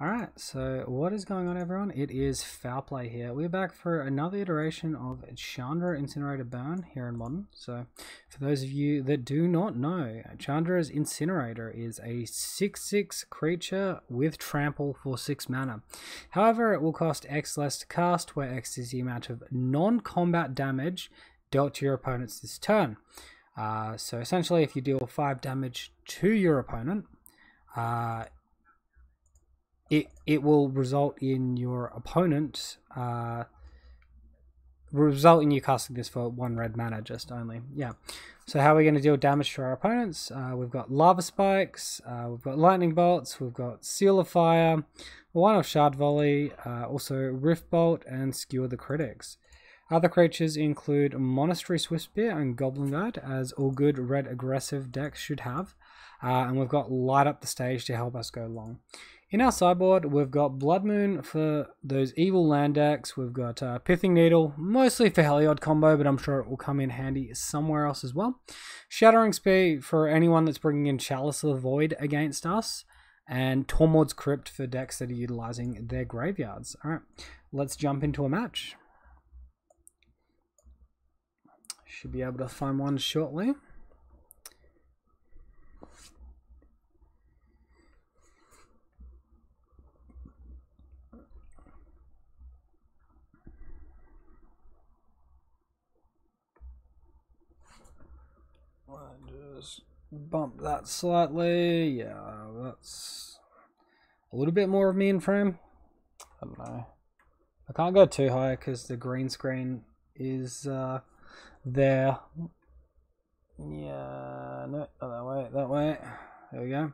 Alright, so what is going on, everyone? It is Foul Play here. We're back for another iteration of Chandra Incinerator Burn here in Modern. So, for those of you that do not know, Chandra's Incinerator is a 6/6 creature with trample for 6 mana. However, it will cost X less to cast, where X is the amount of non-combat damage dealt to your opponents this turn. So essentially, if you deal 5 damage to your opponent, it will result in your opponent result in you casting this for 1 red mana just only. Yeah. So how are we going to deal damage to our opponents? We've got lava spikes, we've got lightning bolts, we've got seal of fire, one of shard volley, also rift bolt, and skewer the critics. Other creatures include Monastery Swiftspear and Goblin Guard, as all good red aggressive decks should have. And we've got Light Up the Stage to help us go long. In our sideboard, we've got Blood Moon for those evil land decks. We've got Pithing Needle, mostly for Heliod combo, but I'm sure it will come in handy somewhere else as well. Shattering Spear for anyone that's bringing in Chalice of the Void against us. And Tormod's Crypt for decks that are utilizing their graveyards. Alright, let's jump into a match. Should be able to find one shortly. Just bump that slightly. Yeah, that's a little bit more of me in frame. I don't know. I can't go too high because the green screen is there. Yeah, no, that way, that way. There we go.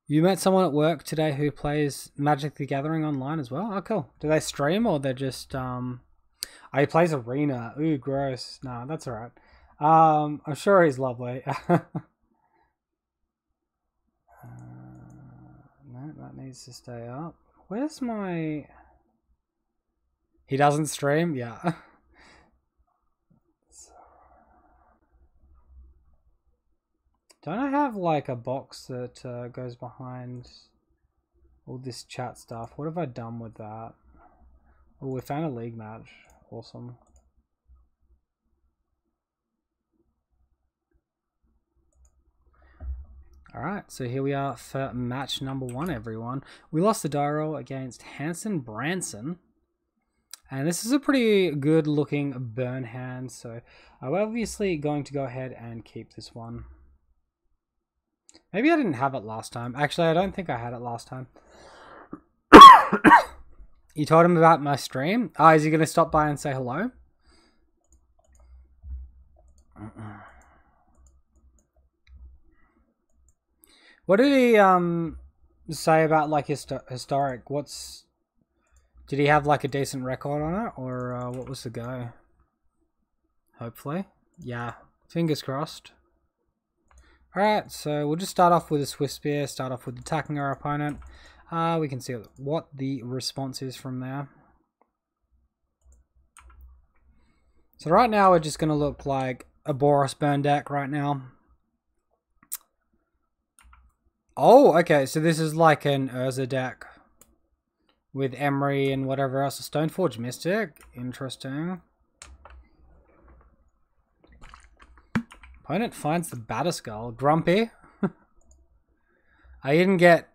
You met someone at work today who plays Magic the Gathering online as well? Oh, cool. Do they stream or they're just Oh, he plays Arena. Ooh, gross. No, that's alright. I'm sure he's lovely. No, that needs to stay up. Where's my... He doesn't stream? Yeah. Don't I have like a box that goes behind all this chat stuff? What have I done with that? Oh, we found a league match. Awesome. Alright, so here we are for match number 1, everyone. We lost the die roll against Hanson Branson. And this is a pretty good looking burn hand, so we're obviously going to go ahead and keep this one. Maybe I didn't have it last time. Actually, I don't think I had it last time. You told him about my stream? Oh, is he going to stop by and say hello? What did he say about like historic? Did he have like a decent record on it, or what was the go? Hopefully, yeah. Fingers crossed. All right, so we'll just start off with a Swiftspear. Start off with attacking our opponent. We can see what the response is from there. So right now we're just going to look like a Boros burn deck right now. Oh, okay, so this is like an Urza deck with Emery and whatever else. A Stoneforge Mystic. Interesting. Opponent finds the Batterskull. Grumpy. I didn't get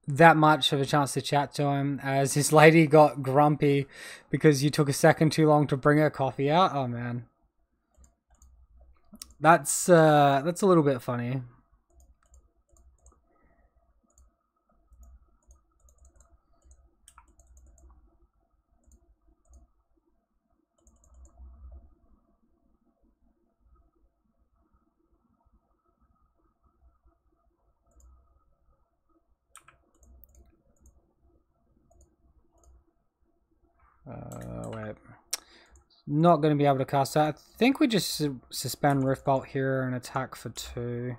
that much of a chance to chat to him as his lady got grumpy because you took a second too long to bring her coffee out. Oh, man. That's a little bit funny. Wait. Not going to be able to cast that. I think we just suspend Rift Bolt here and attack for 2.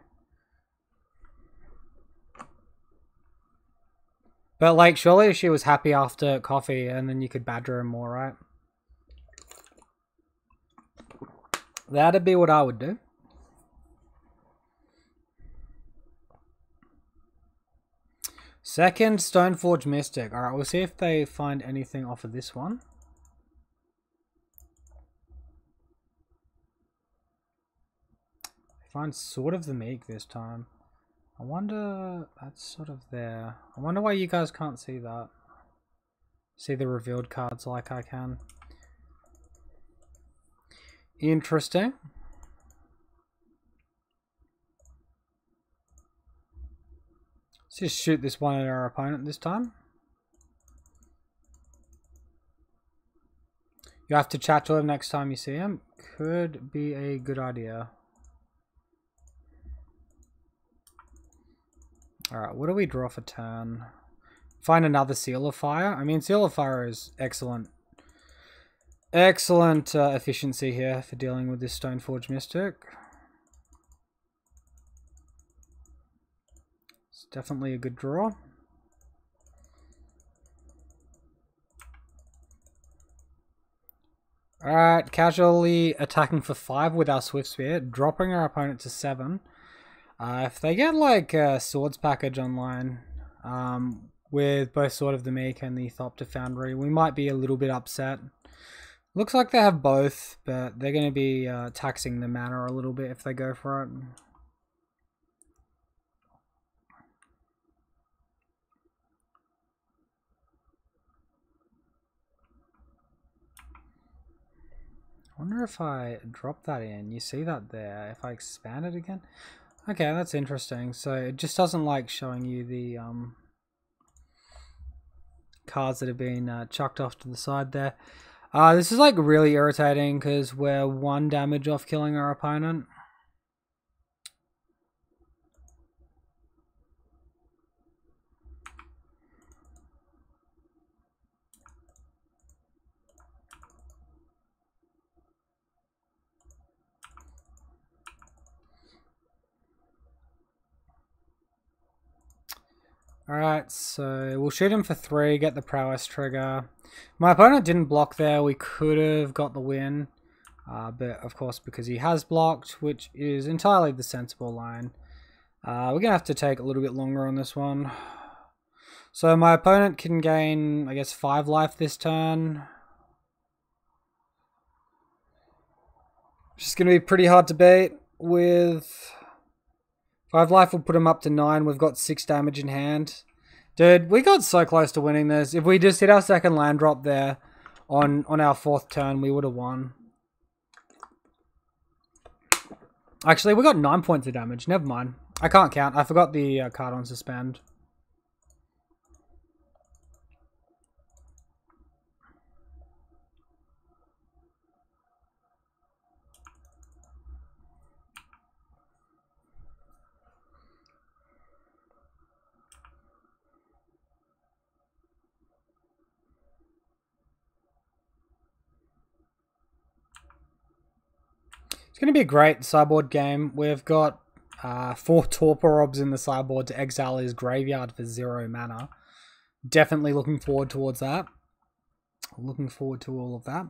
But like, surely she was happy after coffee and then you could badger her more, right? That'd be what I would do. Second Stoneforge Mystic. Alright, we'll see if they find anything off of this one. They find sort of the meek this time. I wonder, that's sort of there. I wonder why you guys can't see that. See the revealed cards like I can. Interesting. Let's just shoot this one at our opponent this time. You have to chat to him next time you see him. Could be a good idea. Alright, what do we draw for turn? Find another Seal of Fire. I mean, Seal of Fire is excellent. Excellent efficiency here for dealing with this Stoneforge Mystic. It's definitely a good draw. Alright, casually attacking for 5 with our Swift Spear, dropping our opponent to 7. If they get like a Swords package online, with both Sword of the Meek and the Thopter Foundry, we might be a little bit upset. Looks like they have both, but they're going to be taxing the mana a little bit if they go for it. I wonder if I drop that in, you see that there, if I expand it again? Okay, that's interesting. So it just doesn't like showing you the cards that have been chucked off to the side there. This is like really irritating because we're 1 damage off killing our opponent. Alright, so we'll shoot him for 3, get the prowess trigger. My opponent didn't block there, we could have got the win. But of course, because he has blocked, which is entirely the sensible line. We're going to have to take a little bit longer on this one. So my opponent can gain, I guess, 5 life this turn. Which is going to be pretty hard to beat with... 5 life will put him up to 9. We've got 6 damage in hand. Dude, we got so close to winning this. If we just hit our second land drop there on our 4th turn, we would have won. Actually, we got 9 points of damage. Never mind. I can't count. I forgot the card on suspend. It's going to be a great sideboard game. We've got 4 Torpor Orbs in the sideboard to exile his graveyard for 0 mana. Definitely looking forward towards that. Looking forward to all of that.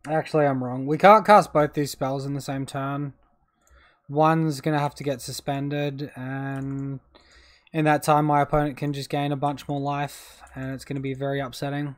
Actually, I'm wrong. We can't cast both these spells in the same turn. One's going to have to get suspended, and in that time my opponent can just gain a bunch more life, and it's going to be very upsetting.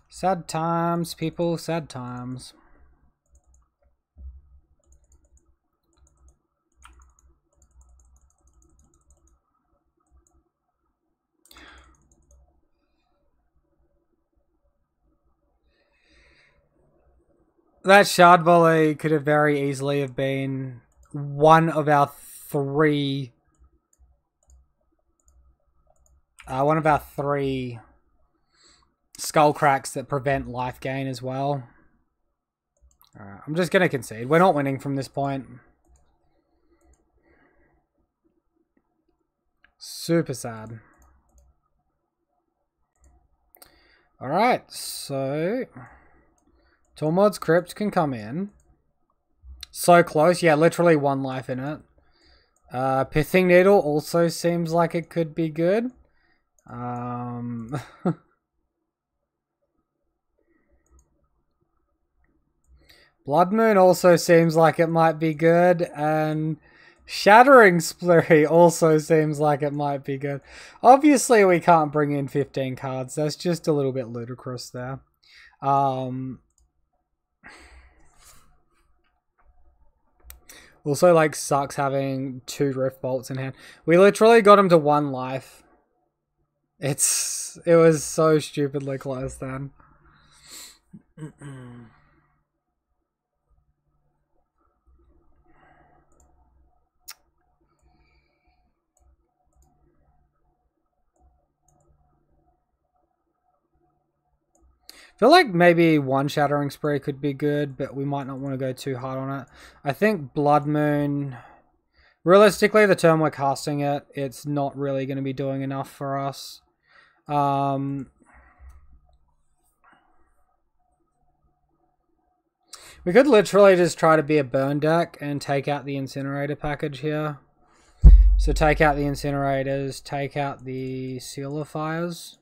Sad times, people, sad times. That shard volley could have very easily have been one of our 3... skull cracks that prevent life gain as well. Alright, I'm just going to concede. We're not winning from this point. Super sad. Alright, so Tormod's Crypt can come in. So close. Yeah, literally 1 life in it. Pithing Needle also seems like it could be good. Blood Moon also seems like it might be good, and Shattering Splurry also seems like it might be good. Obviously, we can't bring in 15 cards. That's just a little bit ludicrous there. Also, like, sucks having 2 Rift Bolts in hand. We literally got him to 1 life. It was so stupidly close then. I feel like maybe 1 Shattering Spree could be good, but we might not want to go too hard on it. I think Blood Moon... Realistically, the turn we're casting it, it's not really going to be doing enough for us. We could literally just try to be a burn deck and take out the Incinerator package here. So take out the Incinerators, take out the Sealer Fires.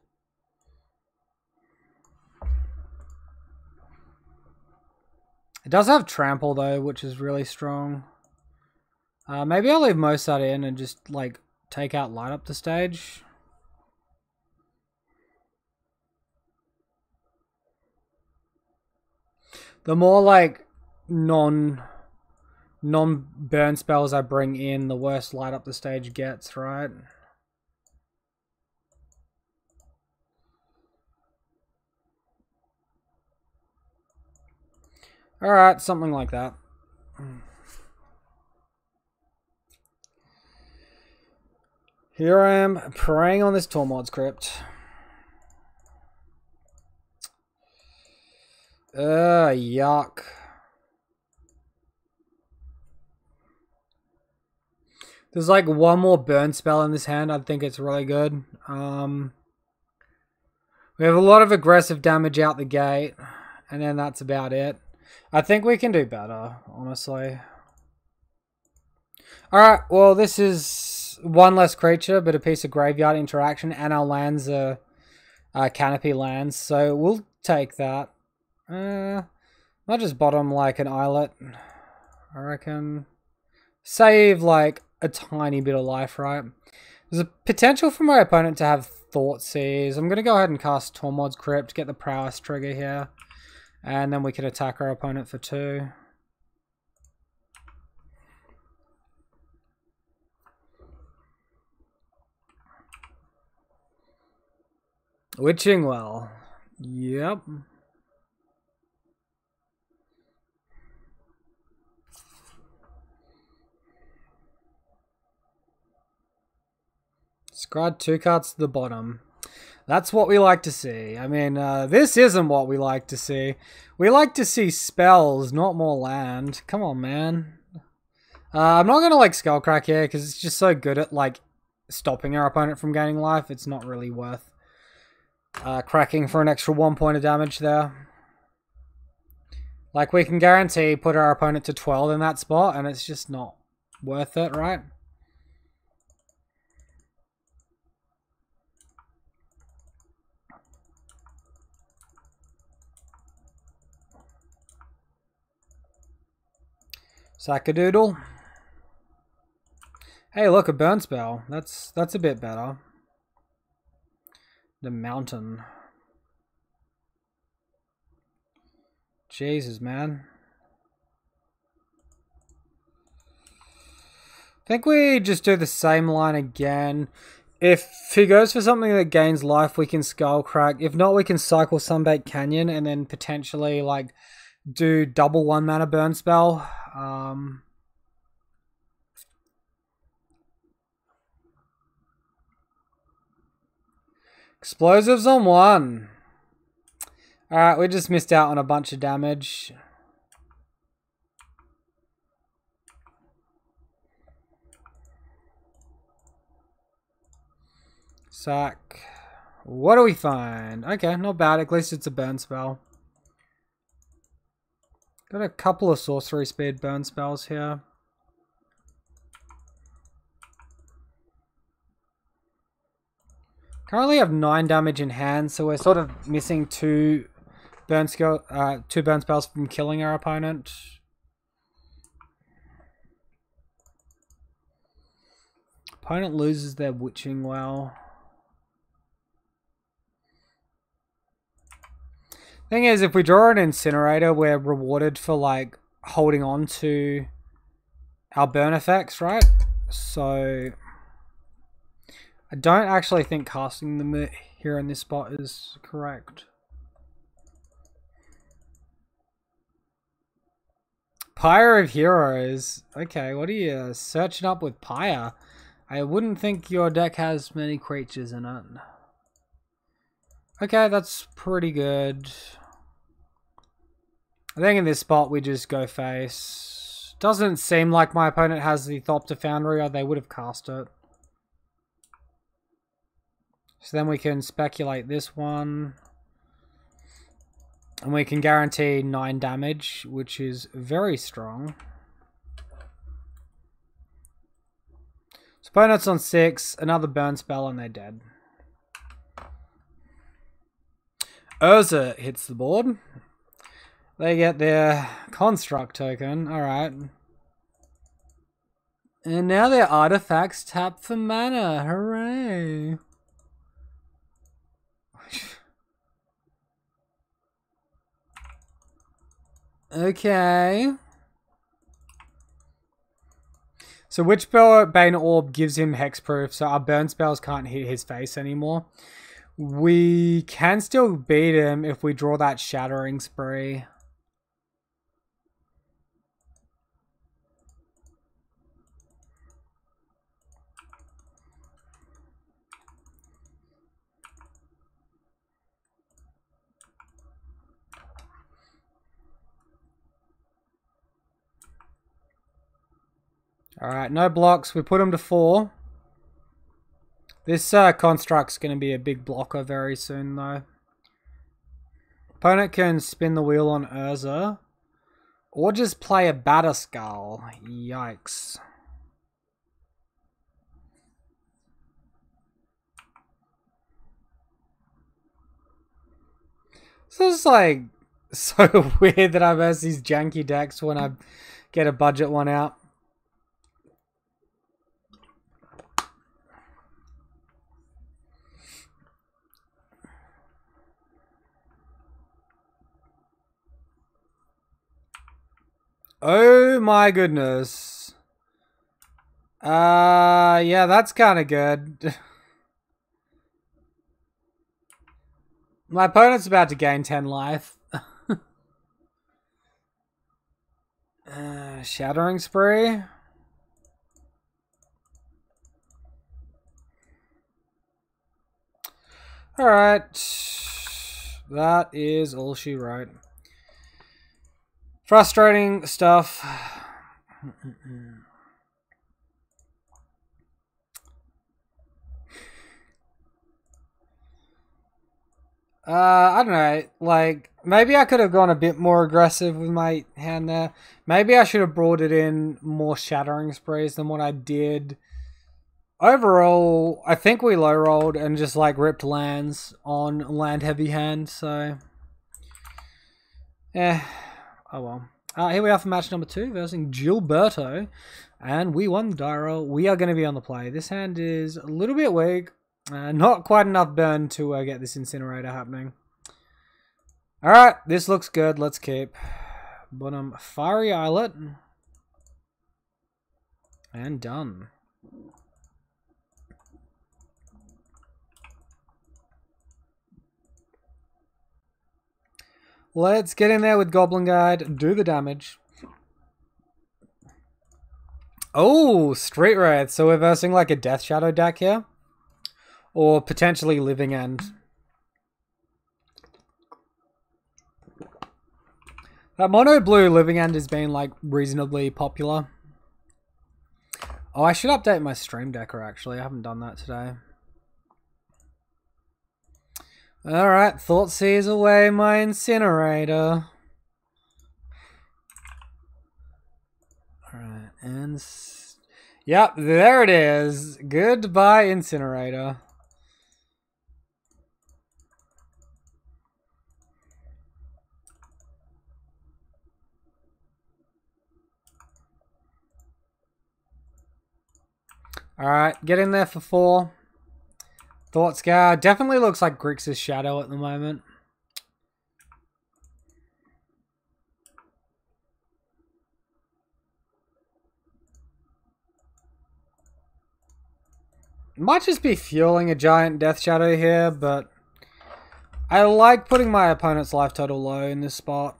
It does have Trample though, which is really strong. Maybe I'll leave most of that in and just like take out Light Up the Stage. The more like non-burn spells I bring in, the worse Light Up the Stage gets, right? Alright, something like that. Here I am preying on this Tormod's Crypt. Yuck. There's like 1 more burn spell in this hand. I think it's really good. We have a lot of aggressive damage out the gate, and then that's about it. I think we can do better, honestly. Alright, well, this is 1 less creature, but a piece of graveyard interaction, and our lands are canopy lands, so we'll take that. I'll just bottom like an Islet, I reckon. Save like a tiny bit of life, right? There's a potential for my opponent to have Thoughtseize. I'm going to go ahead and cast Tormod's Crypt, get the prowess trigger here. And then we can attack our opponent for 2. Witching Well. Yep. Scry 2 cards to the bottom. That's what we like to see. I mean, this isn't what we like to see. We like to see spells, not more land. Come on, man. I'm not going to like Skullcrack here because it's just so good at like stopping our opponent from gaining life. It's not really worth cracking for an extra 1 point of damage there. Like, we can guarantee put our opponent to 12 in that spot, and it's just not worth it, right? Sackadoodle. Hey, look, a burn spell. That's a bit better. The Mountain. Jesus, man. I think we just do the same line again. If he goes for something that gains life, we can Skullcrack. If not, we can cycle Sunbaked Canyon and then potentially like do double 1 mana burn spell. Explosives on 1. Alright, we just missed out on a bunch of damage. Sack. What do we find? Okay, not bad. At least it's a burn spell. Got a couple of sorcery speed burn spells here. Currently have 9 damage in hand, so we're sort of missing two burn spells from killing our opponent. Opponent loses their witching well. Thing is, if we draw an incinerator, we're rewarded for like holding on to our burn effects, right? So I don't actually think casting them here in this spot is correct. Pyre of Heroes. Okay, what are you searching up with Pyre? I wouldn't think your deck has many creatures in it. Okay, that's pretty good. I think in this spot we just go face. Doesn't seem like my opponent has the Thopter Foundry, or they would have cast it. So then we can speculate this one. And we can guarantee 9 damage, which is very strong. So opponent's on 6, another burn spell, and they're dead. Urza hits the board. They get their construct token, alright. And now their artifacts tap for mana, hooray! Okay. So Witchbane Orb gives him hexproof, so our burn spells can't hit his face anymore. We can still beat him if we draw that Shattering Spree. Alright, no blocks. We put him to 4. This construct's going to be a big blocker very soon, though. Opponent can spin the wheel on Urza. Or just play a Batterskull. Yikes. This is like so weird that I verse these janky decks when I get a budget one out. Oh my goodness. Yeah, that's kind of good. My opponent's about to gain 10 life. Shattering Spree. Alright. That is all she wrote. Frustrating stuff. I don't know, like, maybe I could have gone a bit more aggressive with my hand there. Maybe I should have brought it in more Shattering Sprees than what I did. Overall, I think we low rolled and just like ripped lands on land heavy hand, so yeah. Oh well. Here we are for match number 2 versus Gilberto. And we won the die roll. We are going to be on the play. This hand is a little bit weak. Not quite enough burn to get this Incinerator happening. Alright, this looks good. Let's keep. Bottom Fiery Islet. And done. Let's get in there with Goblin Guide, do the damage. Oh, Street Wraith. So we're versing like a Death Shadow deck here. Or potentially Living End. That mono blue living end has been like reasonably popular. Oh, I should update my stream decker actually. I haven't done that today. Alright, Thoughtseize away my incinerator. Alright, and... Yep, there it is. Goodbye, incinerator. Alright, get in there for 4. Thought Scour. Definitely looks like Grixis Shadow at the moment. Might just be fueling a giant Death Shadow here, but I like putting my opponent's life total low in this spot.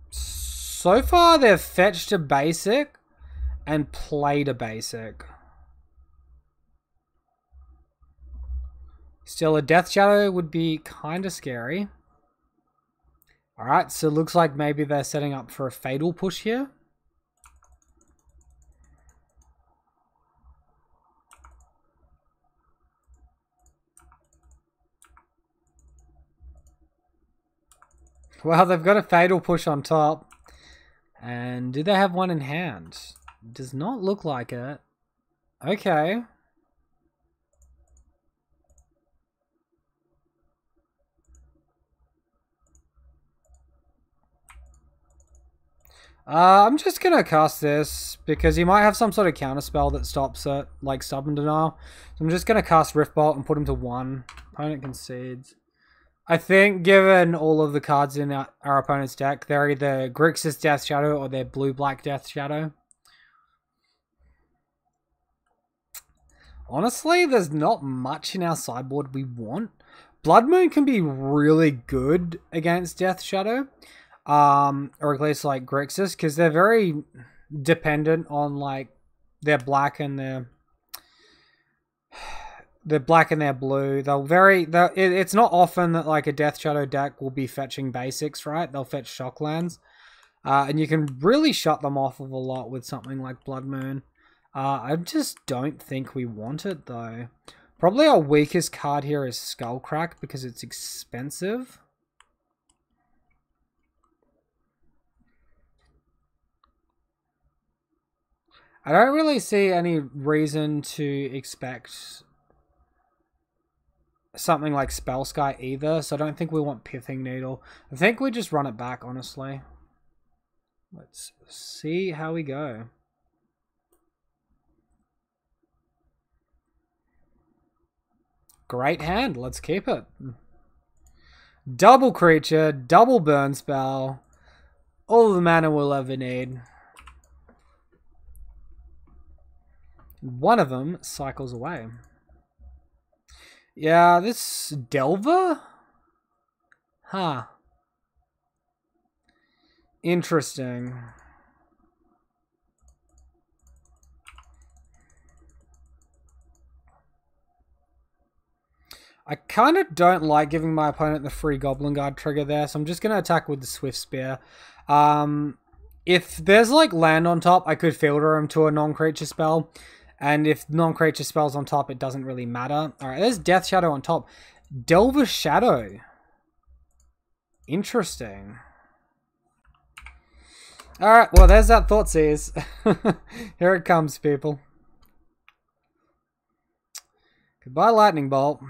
So far, they've fetched a basic and played a basic. Still, a Death Shadow would be kind of scary. Alright, so it looks like maybe they're setting up for a Fatal push here. Well, they've got a Fatal push on top. And do they have one in hand? Does not look like it. Okay. I'm just gonna cast this because he might have some sort of counterspell that stops it, like Stubborn Denial. So I'm just gonna cast Riftbolt and put him to 1. Opponent concedes. I think given all of the cards in our opponent's deck, they're either Grixis Death Shadow or they're blue-black Death Shadow. Honestly, there's not much in our sideboard we want. Blood Moon can be really good against Death Shadow. Or at least like Grixis, because they're very dependent on like their black and their blue. It's not often that like a Death Shadow deck will be fetching basics, right? They'll fetch Shocklands. And you can really shut them off of a lot with something like Blood Moon. I just don't think we want it though. Probably our weakest card here is Skullcrack because it's expensive. I don't really see any reason to expect something like Spellskite either, so I don't think we want Pithing Needle. I think we just run it back, honestly. Let's see how we go. Great hand, let's keep it. Double creature, double burn spell. All the mana we'll ever need. One of them cycles away. Yeah, this Delver? Huh. Interesting. I kind of don't like giving my opponent the free Goblin Guard trigger there, so I'm just going to attack with the Swift Spear. If there's like land on top, I could filter him to a non-creature spell. And if non-creature spells on top, it doesn't really matter. Alright, there's Death Shadow on top. Delver Shadow. Interesting. Alright, well, there's that Thoughtseize. Here it comes, people. Goodbye, Lightning Bolt.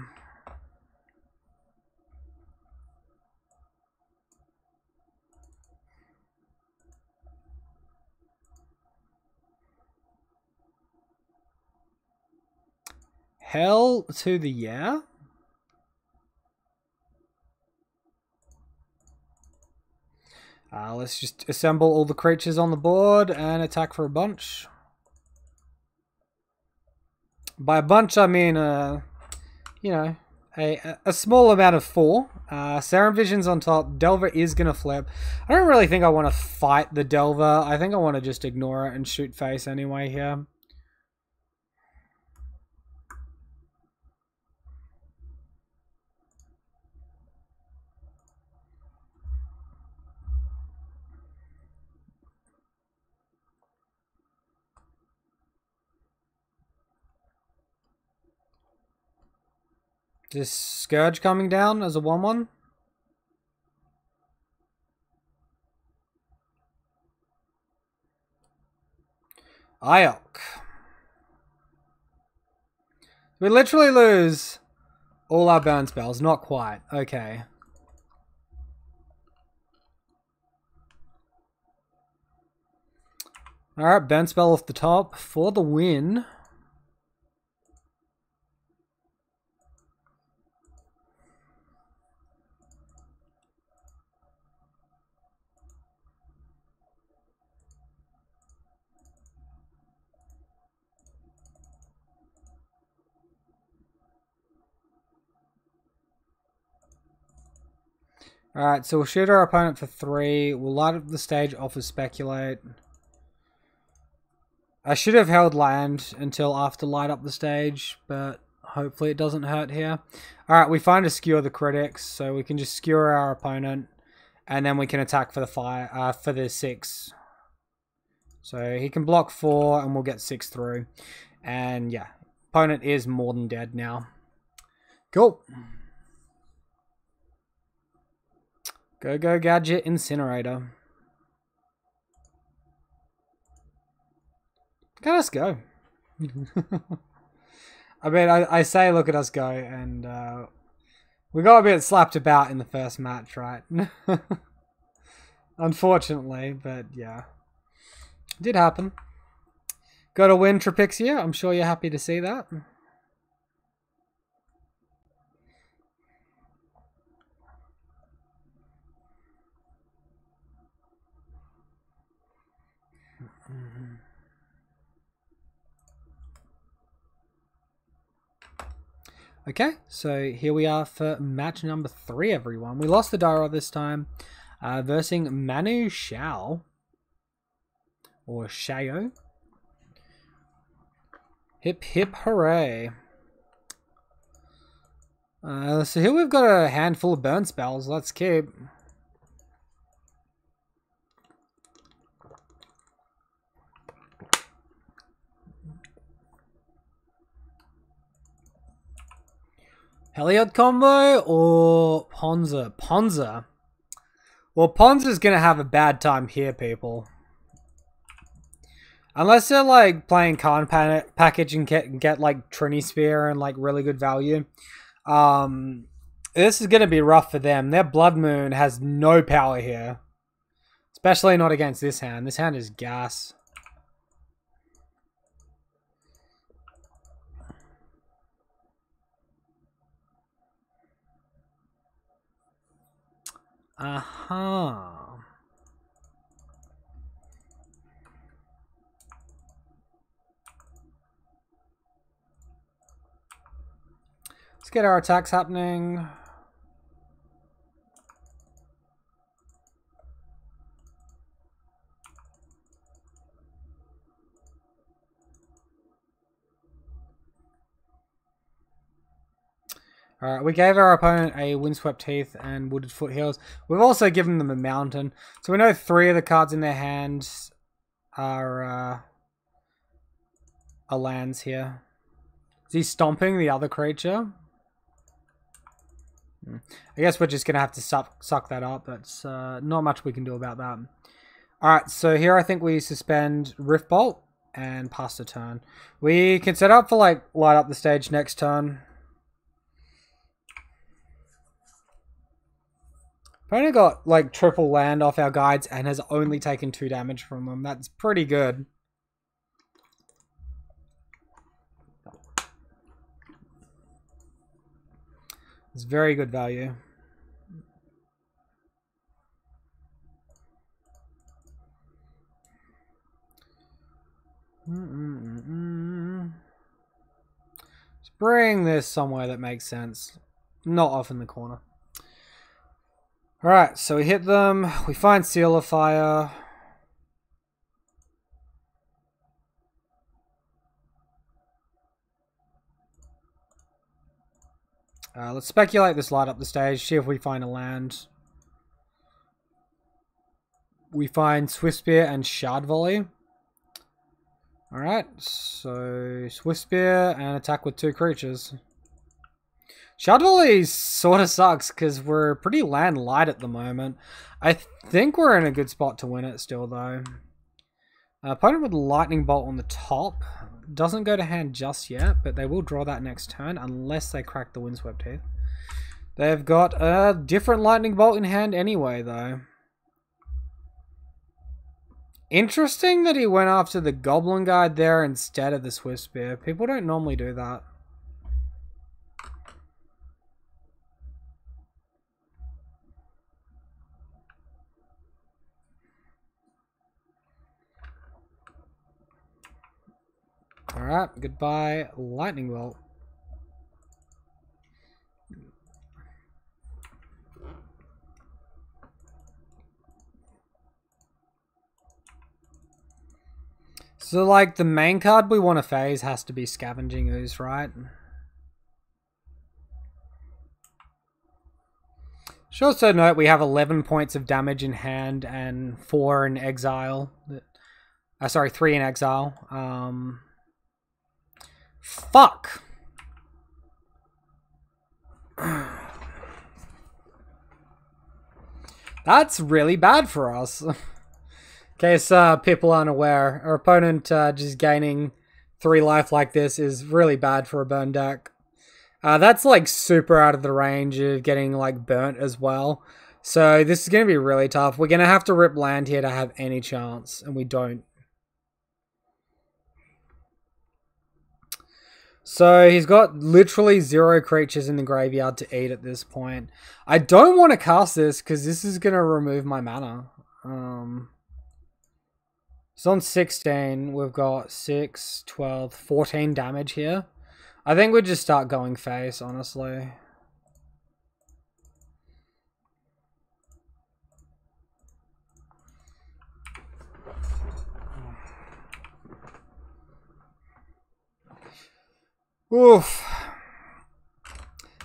Hell to the yeah? Let's just assemble all the creatures on the board and attack for a bunch. By a bunch, I mean, you know, a small amount of 4. Serum Vision's on top. Delver is going to flip. I don't really think I want to fight the Delver. I think I want to just ignore it and shoot face anyway here. This Scourge coming down as a 1/1. Iok. We literally lose all our burn spells. Not quite. Okay. Alright, burn spell off the top for the win. Alright, so we'll shoot our opponent for 3. We'll light up the stage, offer Speculate. I should have held land until after light up the stage, but hopefully it doesn't hurt here. Alright, we find a skewer the critics, so we can just skewer our opponent, and then we can attack for the for the 6. So he can block 4, and we'll get 6 through. And yeah, opponent is more than dead now. Cool. Go, go, Gadget, Incinerator. Look at us go. I mean, I say look at us go, and we got a bit slapped about in the first match, right? Unfortunately, but yeah. It did happen. Got a win, Trapixia. I'm sure you're happy to see that. Okay, so here we are for match number 3, everyone. We lost the Dara this time, versus Manu Shao, or Shao. Hip hip hooray. So here we've got a handful of burn spells. Let's keep. Heliod combo or Ponza? Ponza. Well, Ponza's going to have a bad time here, people. Unless they're like playing Khan package and get like Trini Spear and like really good value. This is going to be rough for them. Their Blood Moon has no power here. Especially not against this hand. This hand is gas. Aha. Let's get our attacks happening. Alright, we gave our opponent a Windswept Heath and Wooded Foothills. We've also given them a Mountain. So we know 3 of the cards in their hands are lands here. Is he stomping the other creature? I guess we're just going to have to suck that up. That's not much we can do about that. Alright, so here I think we suspend Rift Bolt and pass the turn. We can set up for like light up the stage next turn. Opponent got like triple land off our guides and has only taken 2 damage from them. That's pretty good. It's very good value. Let's bring this somewhere that makes sense. Not off in the corner. Alright, so we hit them. We find Seal of Fire. Let's speculate this light up the stage. See if we find a land. We find Swift Spear and Shard Volley. Alright, so Swift Spear and attack with 2 creatures. Shard Volley sort of sucks because we're pretty land light at the moment. I think we're in a good spot to win it still, though. Opponent with Lightning Bolt on the top. Doesn't go to hand just yet, but they will draw that next turn unless they crack the Windswept Teeth. They've got a different Lightning Bolt in hand anyway, though. Interesting that he went after the Goblin Guide there instead of the Swift Spear. People don't normally do that. Alright, goodbye, Lightning Bolt. So, like, the main card we want to phase has to be Scavenging Ooze, right? Should also note we have 11 points of damage in hand and 4 in exile. Sorry, 3 in exile. Fuck! That's really bad for us. In case people aren't aware, our opponent just gaining 3 life like this is really bad for a burn deck. That's like super out of the range of getting like burnt as well. So this is going to be really tough. We're going to have to rip land here to have any chance, and we don't. So he's got literally 0 creatures in the graveyard to eat at this point. I don't want to cast this because this is going to remove my mana. So on 16, we've got 6, 12, 14 damage here. I think we just start going face, honestly. Oof.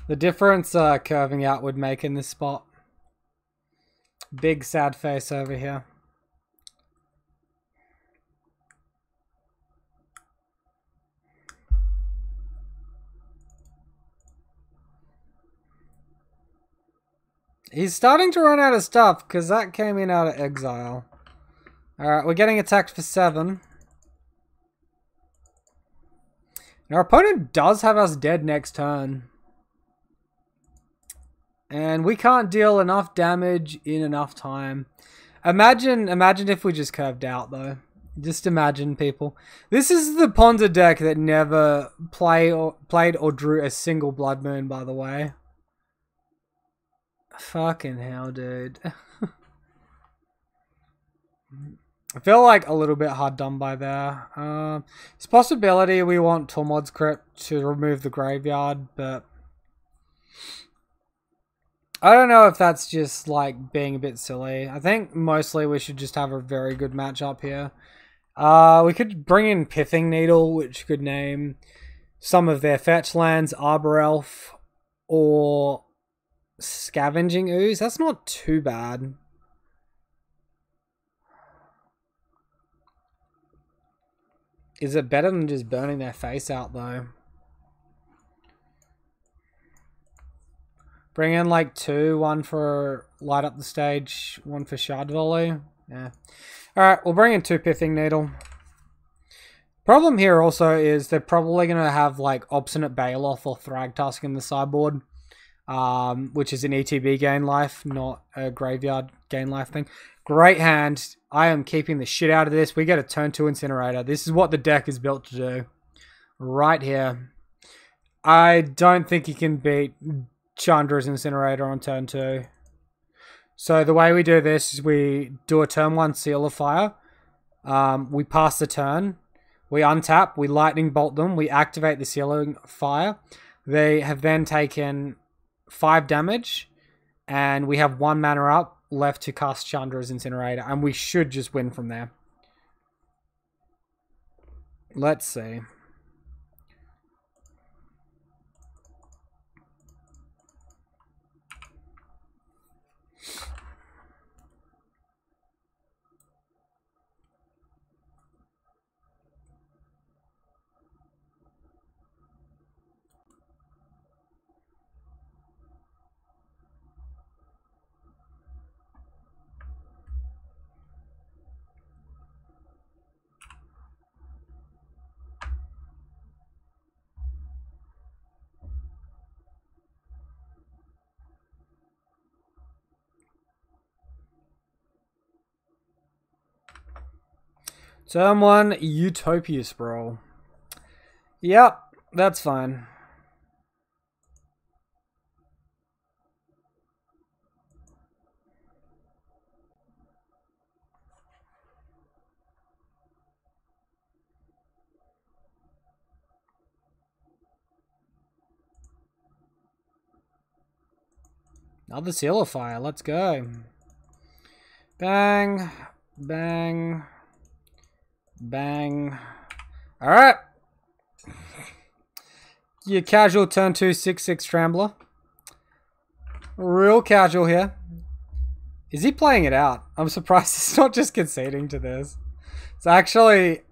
The difference curving out would make in this spot. Big sad face over here. He's starting to run out of stuff because that came in out of exile. Alright, we're getting attacked for 7. Our opponent does have us dead next turn. And we can't deal enough damage in enough time. Imagine if we just curved out, though. Just imagine, people. This is the Ponza deck that never played or drew a single Blood Moon, by the way. Fucking hell, dude. I feel like a little bit hard done by there. It's a possibility we want Tormod's Crypt to remove the graveyard, but I don't know if that's just like being a bit silly. I think mostly we should just have a very good matchup here. We could bring in Pithing Needle, which could name some of their fetch lands, Arbor Elf, or Scavenging Ooze. That's not too bad. Is it better than just burning their face out, though? Bring in like 2, 1 for light up the stage, 1 for Shard Volley. Yeah. Alright, we'll bring in 2 Pithing Needle. Problem here also is they're probably going to have like Obstinate Baloth or Thragtusk in the sideboard. Which is an ETB gain life, not a graveyard gain life thing. Great hand. I am keeping the shit out of this. We get a turn 2 Incinerator. This is what the deck is built to do. Right here. I don't think he can beat Chandra's Incinerator on turn 2. So the way we do this is we do a turn 1 Seal of Fire. We pass the turn. We untap. We Lightning Bolt them. We activate the Seal of Fire. They have then taken 5 damage. And we have 1 mana up left to cast Chandra's Incinerator. And we should just win from there. Let's see. Turn 1, Utopia Sprawl. Yep, that's fine. Another Seal of Fire, let's go. Bang, bang, bang. Alright. Your casual turn 2 6/6 Trambler. Real casual here. Is he playing it out? I'm surprised he's not just conceding to this. It's actually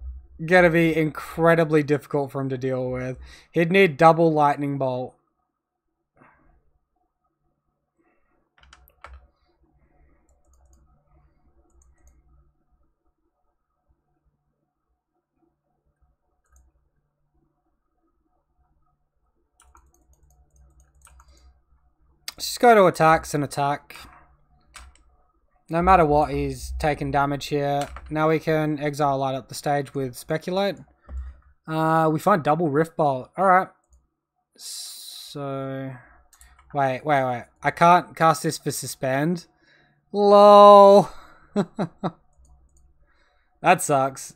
going to be incredibly difficult for him to deal with. He'd need double Lightning Bolt. Just go to attacks and attack. No matter what, he's taking damage here. Now we can exile light up the stage with Speculate. We find double Rift Bolt. Alright. So... Wait. I can't cast this for Suspend. LOL. That sucks.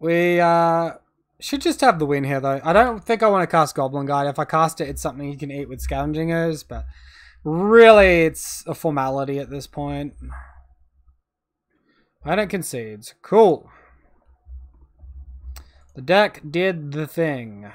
We should just have the win here, though. I don't think I want to cast Goblin Guide. If I cast it, it's something you can eat with Scavenging Ooze, but really, it's a formality at this point. I don't concede. Cool. The deck did the thing.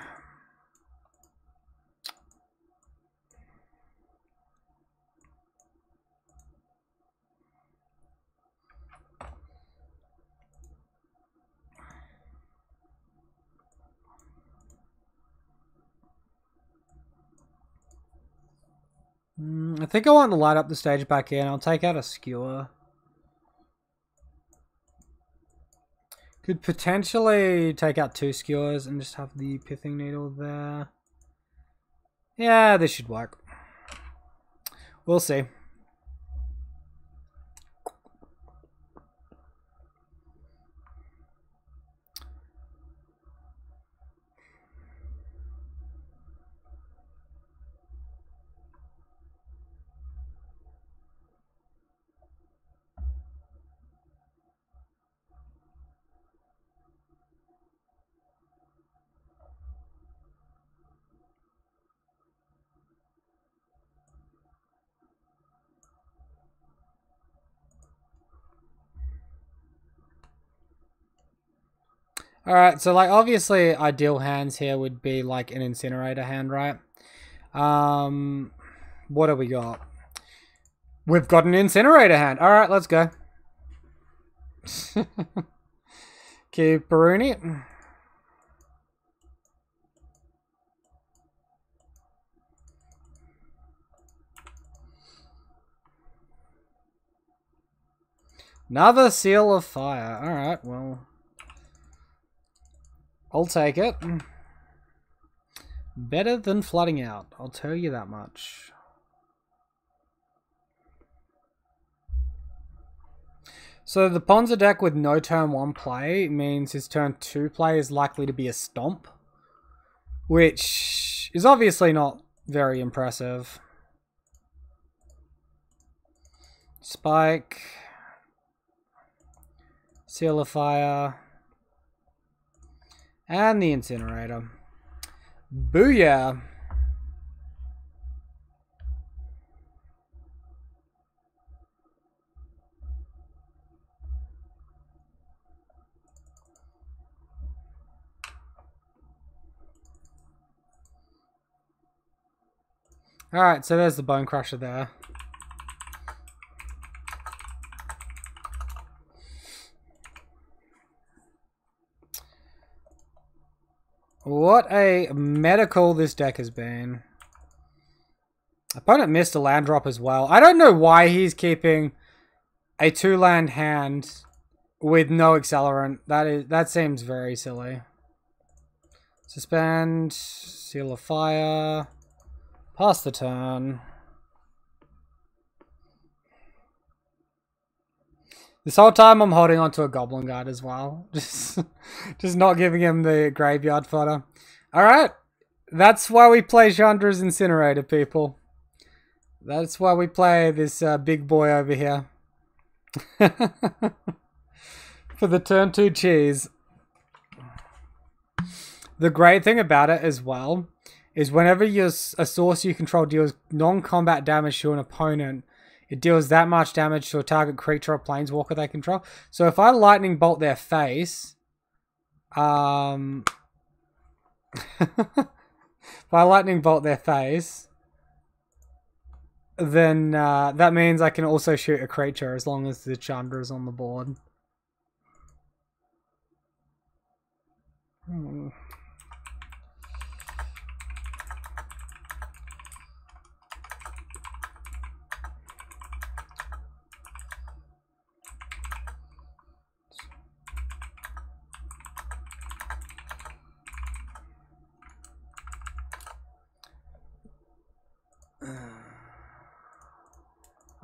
I think I want to light up the stage back in. I'll take out a Skewer. Could potentially take out 2 Skewers and just have the Pithing Needle there. Yeah, this should work. We'll see. Alright, so like obviously ideal hands here would be like an Incinerator hand, right? What do we got? We've got an Incinerator hand. Alright, let's go. Keep Baruni. Another Seal of Fire. Alright, well... I'll take it. Better than flooding out, I'll tell you that much. So the Ponza deck with no turn 1 play means his turn 2 play is likely to be a Stomp, which is obviously not very impressive. Spike. Seal of Fire. And the Incinerator. Booyah! Alright, so there's the Bone Crusher there. What a medical this deck has been. Opponent missed a land drop as well. I don't know why he's keeping a 2-land hand with no accelerant. That seems very silly. Suspend, Seal of Fire, pass the turn. This whole time I'm holding onto a goblin guard as well. Just not giving him the graveyard fodder. Alright. That's why we play Chandra's Incinerator, people. That's why we play this big boy over here. For the turn 2 cheese. The great thing about it as well is whenever a source you control deals non-combat damage to an opponent, it deals that much damage to a target creature or planeswalker they control. So if I lightning bolt their face, if I lightning bolt their face, then that means I can also shoot a creature as long as the Chandra is on the board.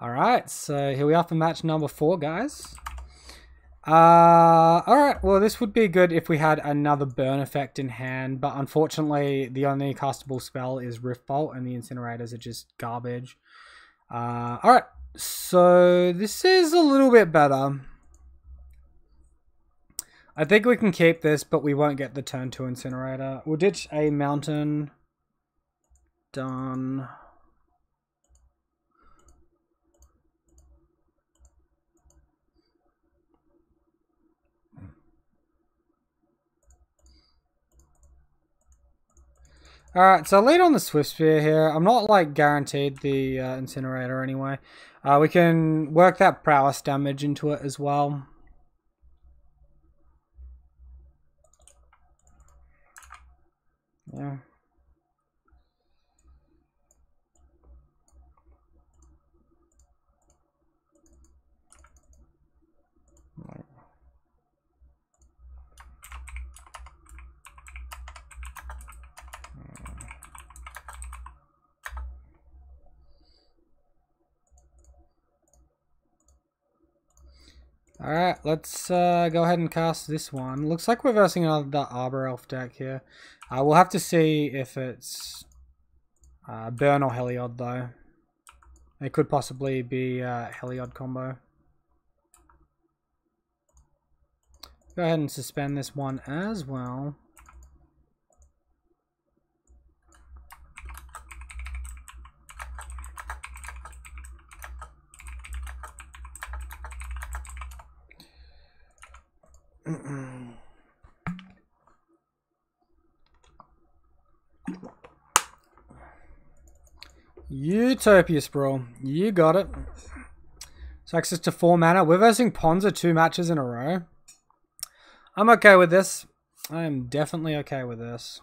Alright, so here we are for match number 4, guys. Alright, well this would be good if we had another burn effect in hand, but unfortunately the only castable spell is Rift Bolt and the Incinerators are just garbage. Alright, so this is a little bit better. I think we can keep this, but we won't get the turn 2 Incinerator. We'll ditch a mountain. Done. Alright, so lead on the Swift Spear here. I'm not like guaranteed the Incinerator anyway. We can work that prowess damage into it as well. Yeah. Alright, let's go ahead and cast this one. Looks like we're versing another Arbor Elf deck here. We'll have to see if it's Burn or Heliod though. It could possibly be Heliod combo. Go ahead and suspend this one as well. Utopia Sprawl. You got it. So access to 4 mana. We're versing Ponza 2 matches in a row. I'm okay with this. I am definitely okay with this.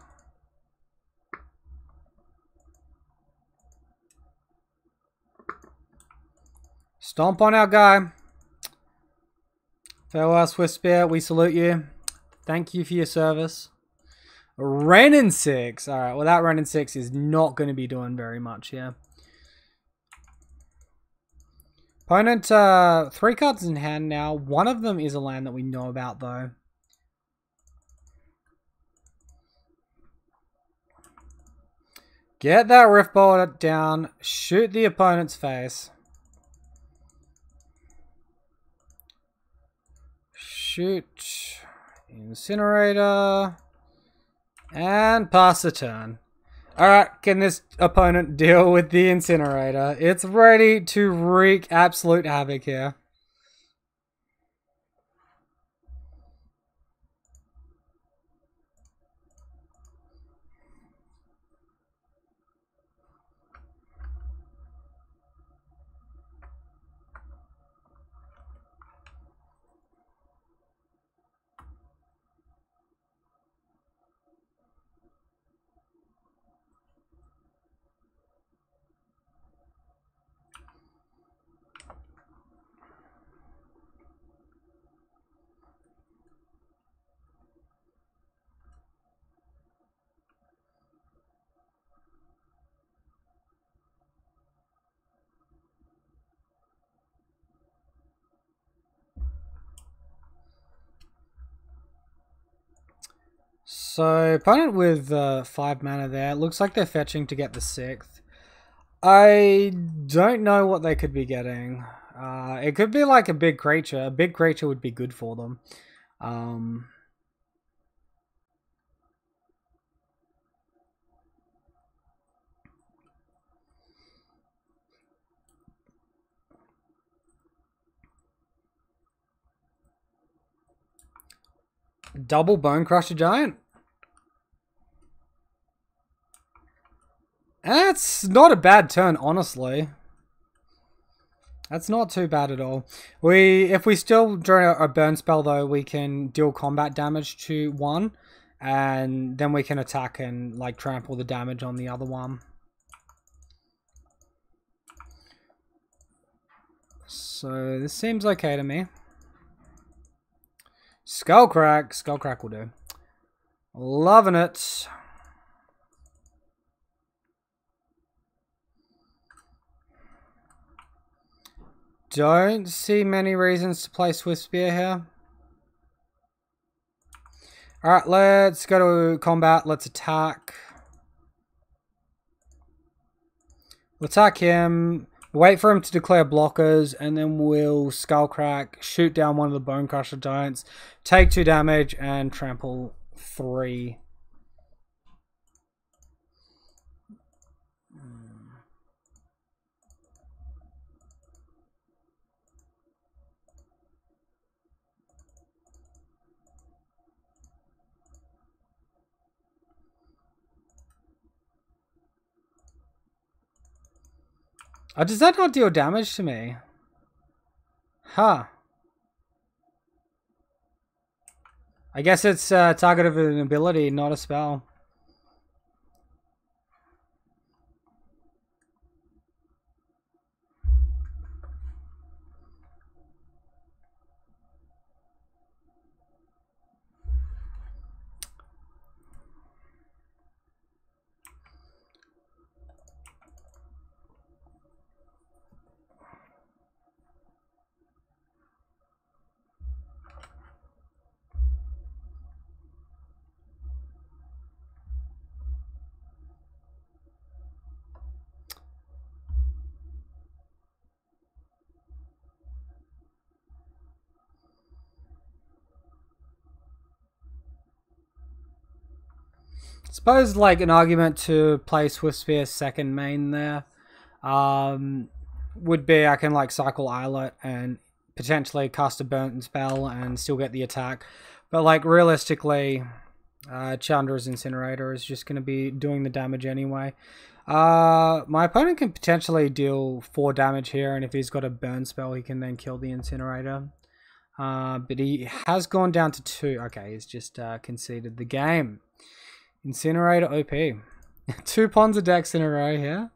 Stomp on our guy. Farewell, Swift Spear. We salute you. Thank you for your service. Renin 6. Alright, well that Renin 6 is not going to be doing very much here. Opponent, 3 cards in hand now. One of them is a land that we know about though. Get that Rift Bolt down. Shoot the opponent's face. Shoot. Incinerator. And pass the turn. Alright, can this opponent deal with the Incinerator? It's ready to wreak absolute havoc here. So opponent with 5 mana there. Looks like they're fetching to get the 6th. I don't know what they could be getting. It could be like a big creature. A big creature would be good for them. Double Bone Crusher Giant? That's not a bad turn, honestly. That's not too bad at all. If we still draw a burn spell though, we can deal combat damage to one, and then we can attack and like trample the damage on the other one. So this seems okay to me. Skullcrack. Skullcrack will do. Loving it. Don't see many reasons to play Swift Spear here. Alright, let's go to combat. Let's attack. We'll attack him. Wait for him to declare blockers, and then we'll Skullcrack, shoot down one of the Bone Crusher Giants, take 2 damage, and trample 3. Oh, does that not deal damage to me? Huh. I guess it's target of an ability, not a spell. Suppose like an argument to play Swift Spear second main there would be I can like cycle Islet and potentially cast a burn spell and still get the attack. But like realistically, Chandra's Incinerator is just going to be doing the damage anyway. My opponent can potentially deal 4 damage here, and if he's got a burn spell, he can then kill the Incinerator. But he has gone down to 2. Okay, he's just conceded the game. Incinerator OP. 2 Ponza decks in a row here.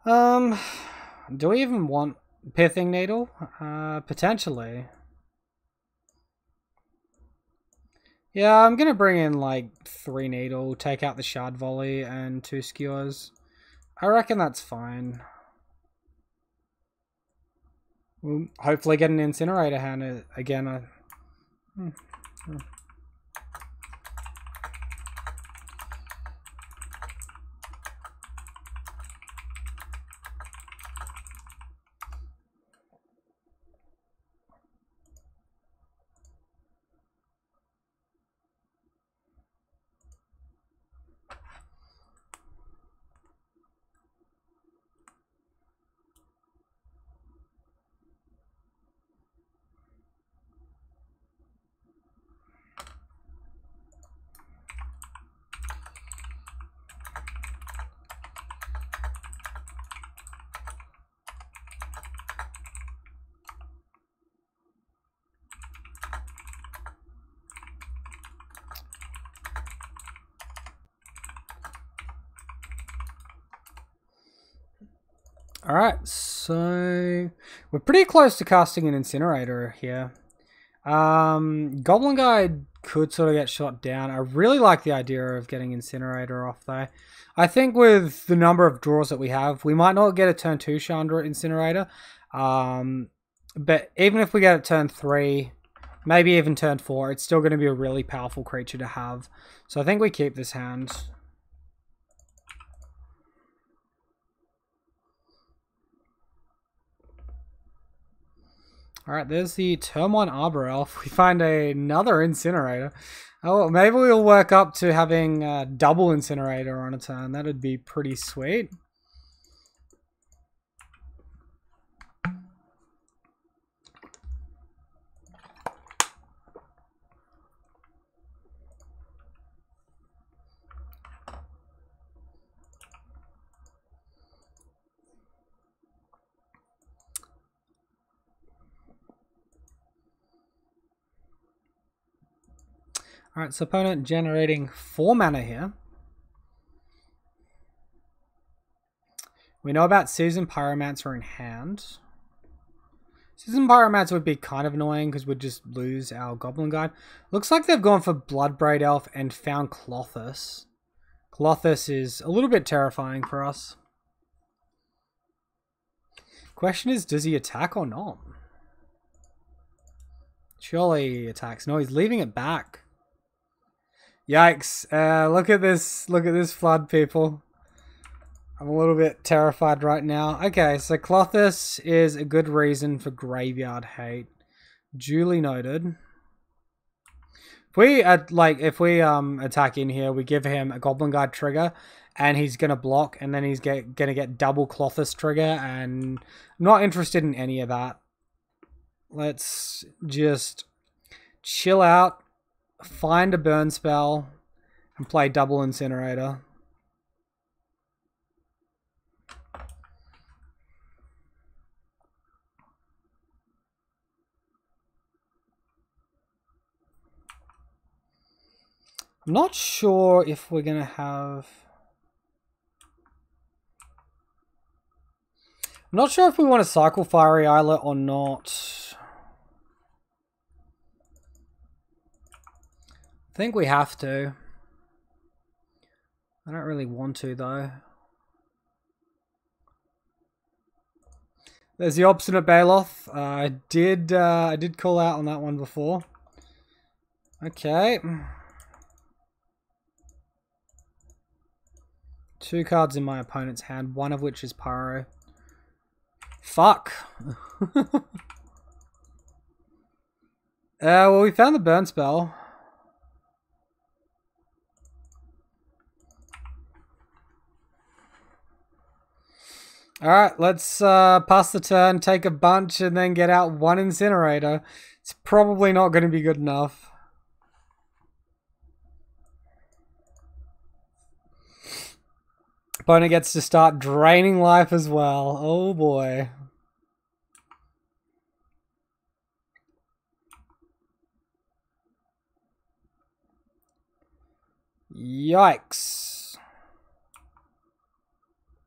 Do we even want Pithing Needle? Potentially. Yeah, I'm gonna bring in like 3 Needle, take out the Shard Volley and 2 Skewers. I reckon that's fine. We'll hopefully get an Incinerator hand again. Alright, so we're pretty close to casting an Incinerator here. Goblin Guide could sort of get shot down. I really like the idea of getting Incinerator off though. I think with the number of draws that we have, we might not get a turn 2 Chandra Incinerator. But even if we get it turn 3, maybe even turn 4, it's still going to be a really powerful creature to have. So I think we keep this hand. Alright, there's the turn 1 Arbor Elf. We find another Incinerator. Oh, maybe we'll work up to having double Incinerator on a turn. That'd be pretty sweet. Alright, so opponent generating 4 mana here. We know about Seasoned Pyromancer in hand. Seasoned Pyromancer would be kind of annoying because we'd just lose our Goblin Guide. Looks like they've gone for Bloodbraid Elf and found Clothis. Clothis is a little bit terrifying for us. Question is, does he attack or not? Surely he attacks. No, he's leaving it back. Yikes. Look at this flood, people. I'm a little bit terrified right now. Okay, so Clothis is a good reason for graveyard hate. Duly noted. If we attack in here, we give him a Goblin Guard trigger, and he's gonna block, and then he's gonna get double Clothis trigger, and I'm not interested in any of that. Let's just chill out, find a burn spell, and play double Incinerator. I'm not sure if we're gonna have... I'm not sure if we want to cycle Fiery Islet or not. I think we have to. I don't really want to though. There's the Obstinate Baloth. I did call out on that one before. Okay. 2 cards in my opponent's hand, one of which is Pyro. Fuck. Well, we found the burn spell. Alright, let's pass the turn, take a bunch, and then get out 1 Incinerator. It's probably not going to be good enough. Opponent gets to start draining life as well. Oh boy. Yikes.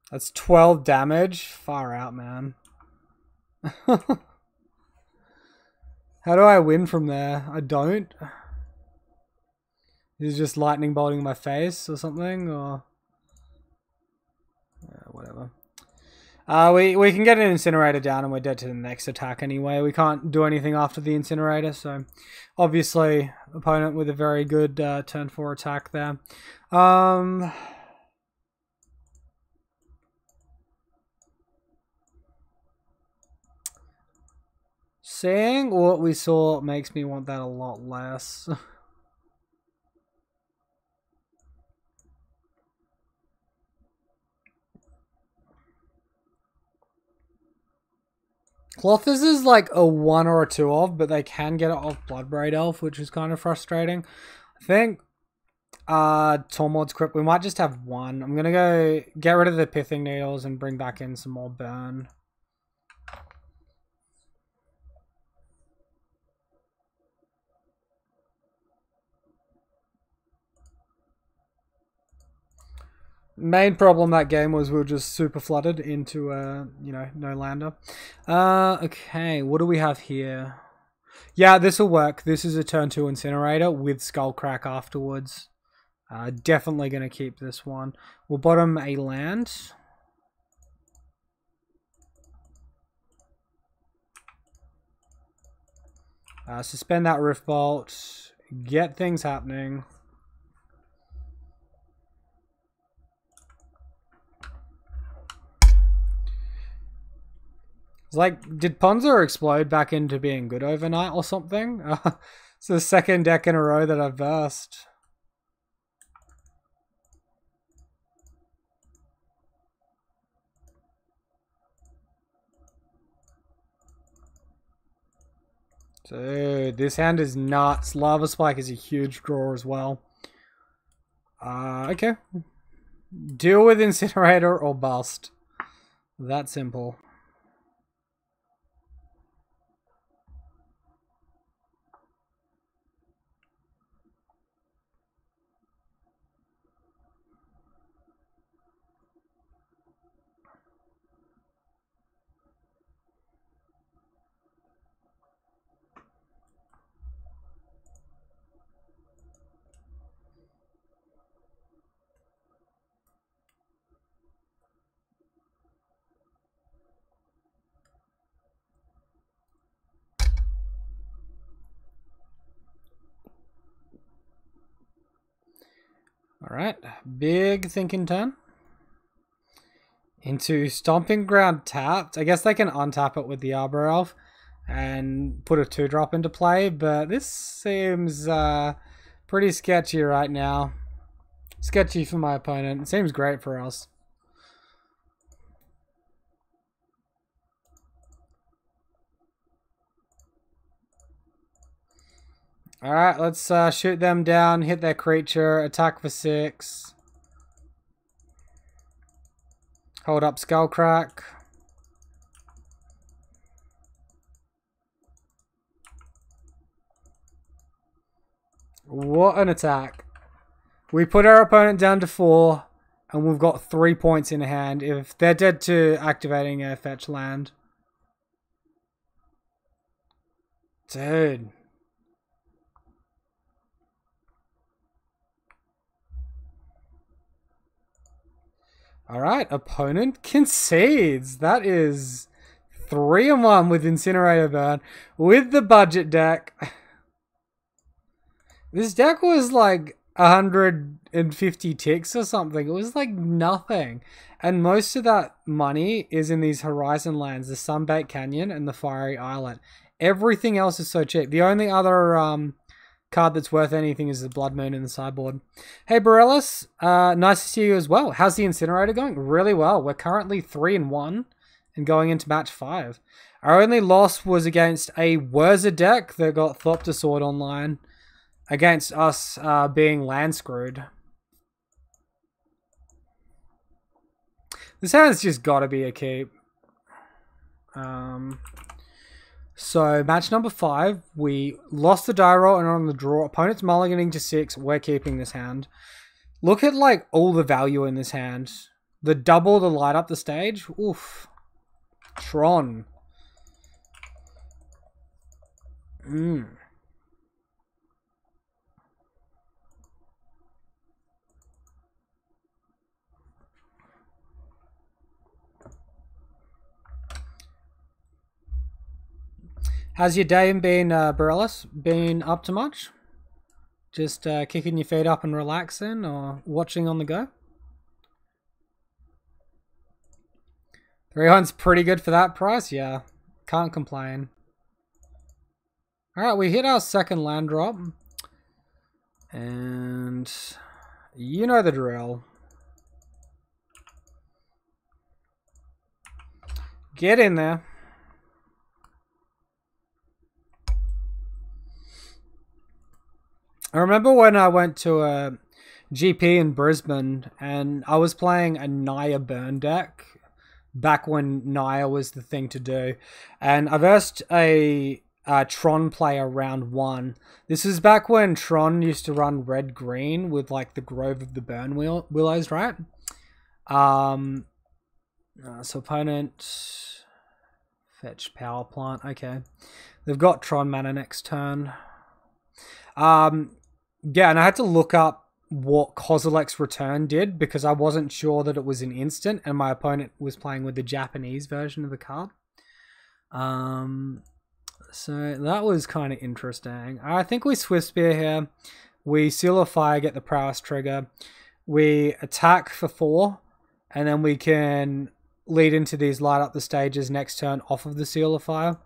That's 12 damage. Far out, man. How do I win from there? I don't. He's just lightning bolting my face or something, or... whatever. We can get an Incinerator down and we're dead to the next attack anyway. We can't do anything after the Incinerator, so obviously opponent with a very good turn 4 attack there. Seeing what we saw makes me want that a lot less. Clothis is like a 1 or a 2 of, but they can get it off Bloodbraid Elf, which is kind of frustrating. I think Tormod's Crypt, we might just have 1. I'm gonna go get rid of the Pithing Needles and bring back in some more burn. Main problem that game was we were just super flooded into, you know, no lander. Okay, what do we have here? Yeah, this will work. This is a turn 2 Incinerator with Skullcrack afterwards. Definitely going to keep this one. We'll bottom a land. Suspend that Rift Bolt. Get things happening. It's like, did Ponza explode back into being good overnight or something? It's the second deck in a row that I've versed. Dude, this hand is nuts. Lava Spike is a huge draw as well. Okay. Deal with Incinerator or bust. That simple. Alright, big thinking turn. Into Stomping Ground tapped. I guess they can untap it with the Arbor Elf and put a 2-drop into play, but this seems pretty sketchy right now. Sketchy for my opponent. It seems great for us. Alright, let's shoot them down, hit their creature, attack for 6. Hold up Skullcrack. What an attack. We put our opponent down to 4, and we've got 3 points in hand if they're dead to activating a fetch land. Dude. Alright, opponent concedes. That is 3-1 with Incinerator Burn with the budget deck. This deck was like 150 ticks or something. It was like nothing. And most of that money is in these Horizon lands, the Sunbait Canyon and the Fiery Islet. Everything else is so cheap. The only other card that's worth anything is the Blood Moon in the sideboard. Hey Borellis, nice to see you as well. How's the Incinerator going? Really well. We're currently 3-1 and going into match 5. Our only loss was against a Wurza deck that got Thopter online against us being land screwed. This hand's just got to be a keep. So, match number 5, we lost the die roll and on the draw. Opponent's mulliganing to 6. We're keeping this hand. Look at, like, all the value in this hand. The double to light up the stage. Oof. Tron. How's your day been, Borellis? Been up to much? Just kicking your feet up and relaxing or watching on the go? 300's pretty good for that price, yeah. Can't complain. Alright, we hit our second land drop. And you know the drill. Get in there. I remember when I went to a GP in Brisbane and I was playing a Naya burn deck back when Naya was the thing to do. And I versed a Tron player round 1. This is back when Tron used to run red-green with like the Grove of the Burn Willows, right? So opponent Fetch power plant. Okay. They've got Tron mana next turn. Yeah, and I had to look up what Kozilek's return did because I wasn't sure that it was an instant and my opponent was playing with the Japanese version of the card. So that was kind of interesting. I think we Swift Spear here. We Seal of Fire, get the Prowess trigger. We attack for 4, and then we can lead into these light up the stages next turn off of the Seal of Fire.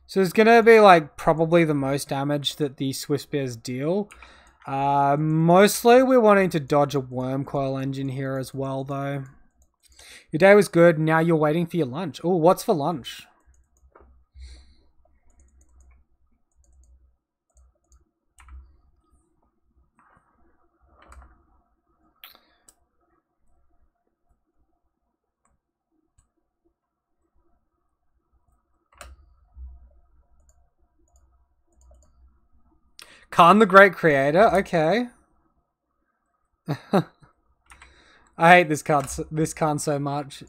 So it's going to be like probably the most damage that the Swift Spears deal. Mostly we're wanting to dodge a Worm Coil Engine here as well though. Your day was good, now you're waiting for your lunch. Oh, what's for lunch? Khan the Great Creator? Okay. I hate this card so much.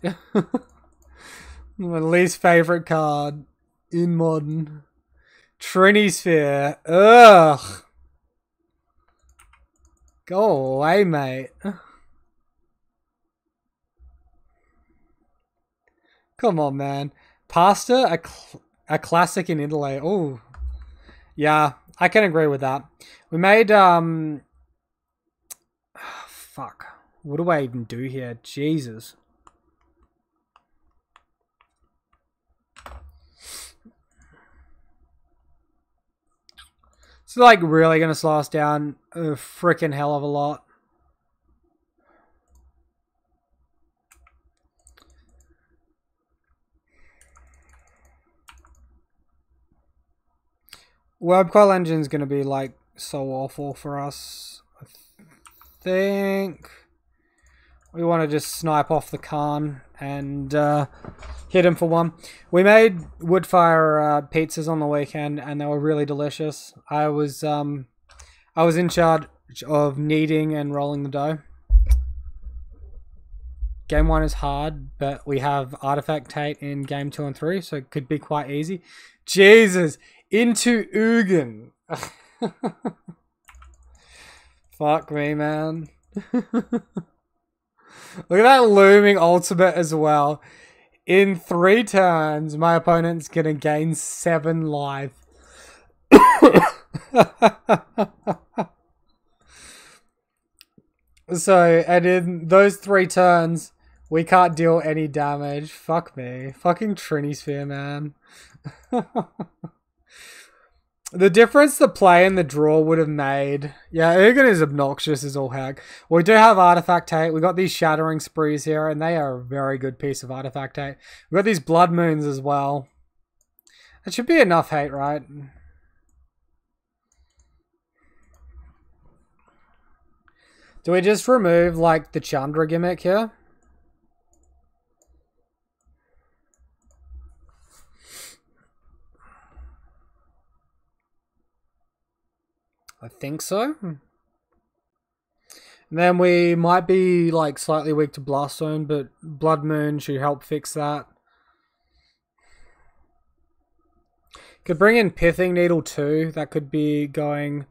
My least favorite card in Modern. Trini Sphere. Ugh. Go away, mate. Come on, man. Pasta, a classic in Italy. Oh, yeah, I can agree with that. We made fuck. What do I even do here? Jesus. It's like really gonna slow us down a freaking hell of a lot. Web Coil Engine's gonna be like so awful for us. I think we want to just snipe off the Khan and hit him for 1. We made Woodfire pizzas on the weekend and they were really delicious. I was in charge of kneading and rolling the dough. Game 1 is hard, but we have Artifact Tate in game 2 and 3, so it could be quite easy. Jesus! Into Ugin. Fuck me, man. Look at that looming ultimate as well. In 3 turns, my opponent's gonna gain 7 life. So, and in those 3 turns, we can't deal any damage. Fuck me. Fucking Trini Sphere, man. The difference the play and the draw would have made. Yeah, Ugin is obnoxious as all heck. We do have Artifact Tate. We got these Shattering Sprees here, and they are a very good piece of Artifact Tate. We got these Blood Moons as well. That should be enough hate, right? Do we just remove, like, the Chandra gimmick here? I think so. And then we might be like slightly weak to Blast Zone, but Blood Moon should help fix that. Could bring in Pithing Needle too. That could be going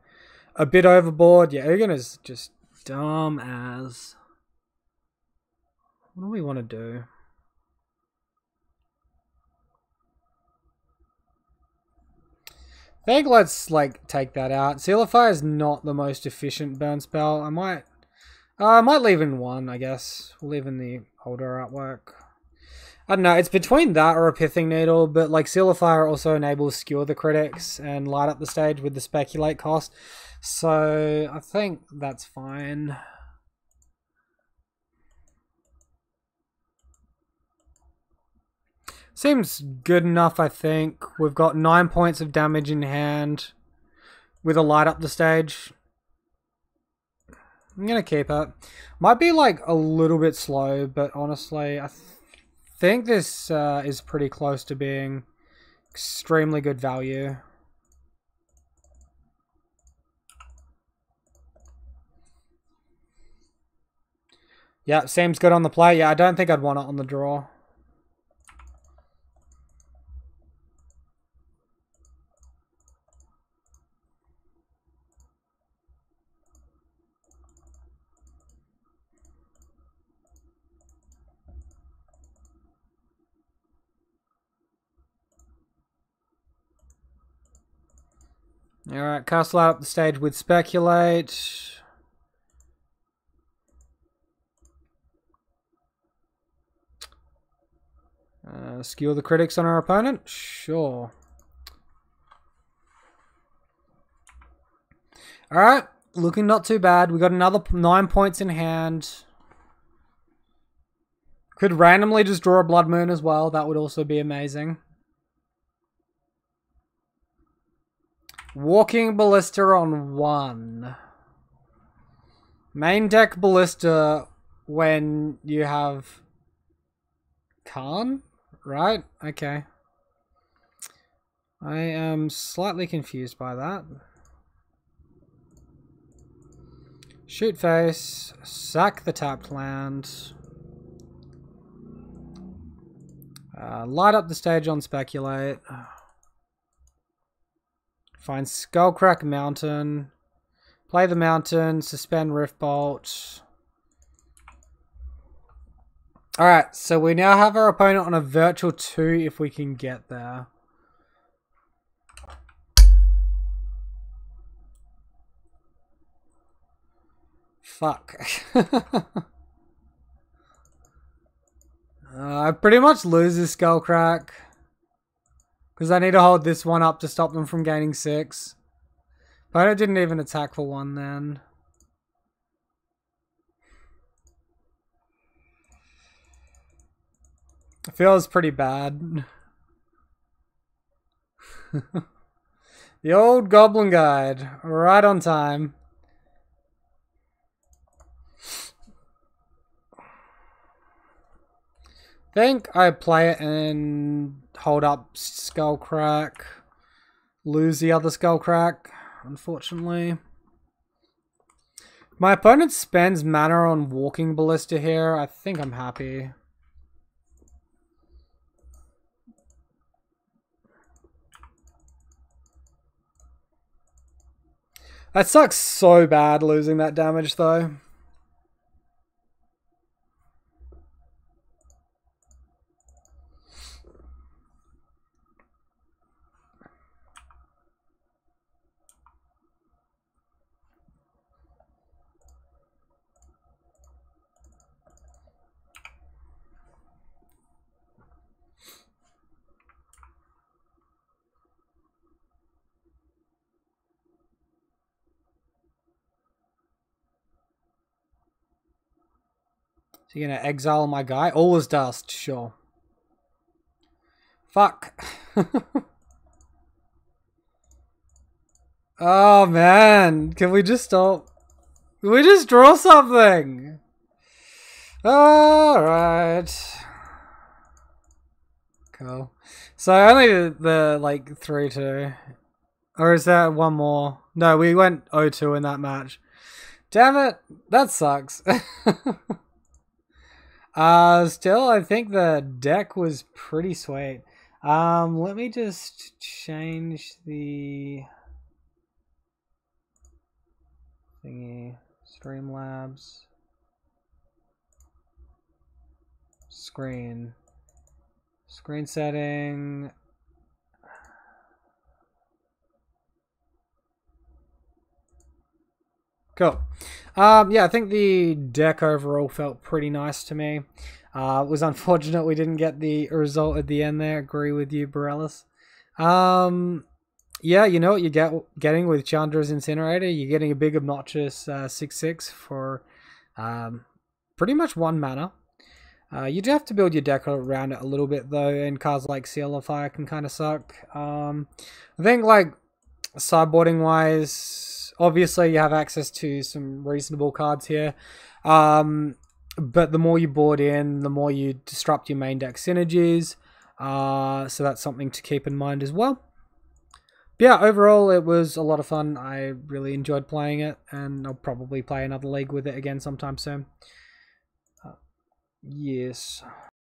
a bit overboard. Yeah, Ugin is just dumb as. What do we want to do? I think let's like take that out. Seal of Fire is not the most efficient burn spell. I might leave in 1, I guess. We'll leave in the older artwork. I don't know, it's between that or a Pithing Needle, but like Seal of Fire also enables Skewer the Critics and light up the stage with the Speculate cost. So I think that's fine. Seems good enough, I think. We've got 9 points of damage in hand with a light up the stage. I'm going to keep it. Might be like a little bit slow, but honestly, I think this is pretty close to being extremely good value. Yeah, seems good on the play. Yeah, I don't think I'd want it on the draw. Alright, castle out up the stage with Speculate. Skewer the critics on our opponent? Sure. Alright, looking not too bad. We got another 9 points in hand. Could randomly just draw a Blood Moon as well. That would also be amazing. Walking Ballista on 1. Main deck Ballista when you have Khan, right? Okay. I am slightly confused by that. Shoot face, sack the tapped land. Light up the stage on Speculate. Find Skullcrack Mountain. Play the Mountain. Suspend Riftbolt. Alright, so we now have our opponent on a virtual 2 if we can get there. Fuck. I pretty much lose this Skullcrack. Because I need to hold this one up to stop them from gaining 6. But I didn't even attack for 1 then. It feels pretty bad. The old Goblin Guide. Right on time. I think I play it and hold up Skullcrack. Lose the other Skullcrack, unfortunately. My opponent spends mana on Walking Ballista here. I think I'm happy. That sucks so bad losing that damage though. So you're gonna exile my guy? All is dust, sure. Fuck. Oh man, can we just stop? Can we just draw something? Alright. Cool. So only the like 3-2. Or is that one more? No, we went 0-2 in that match. Damn it, that sucks. Still, I think the deck was pretty sweet. Let me just change the thingy. Streamlabs. Screen. Screen setting. Cool. Yeah, I think the deck overall felt pretty nice to me. It was unfortunate we didn't get the result at the end there. Agree with you, Borellis. Yeah, you know what you're getting with Chandra's Incinerator? You're getting a big obnoxious 6/6 for pretty much 1 mana. You do have to build your deck around it a little bit though, and cards like Seal of Fire can kind of suck. I think like sideboarding wise, obviously you have access to some reasonable cards here. But the more you board in, the more you disrupt your main deck synergies. So that's something to keep in mind as well. But yeah, overall it was a lot of fun. I really enjoyed playing it, and I'll probably play another league with it again sometime soon. Yes.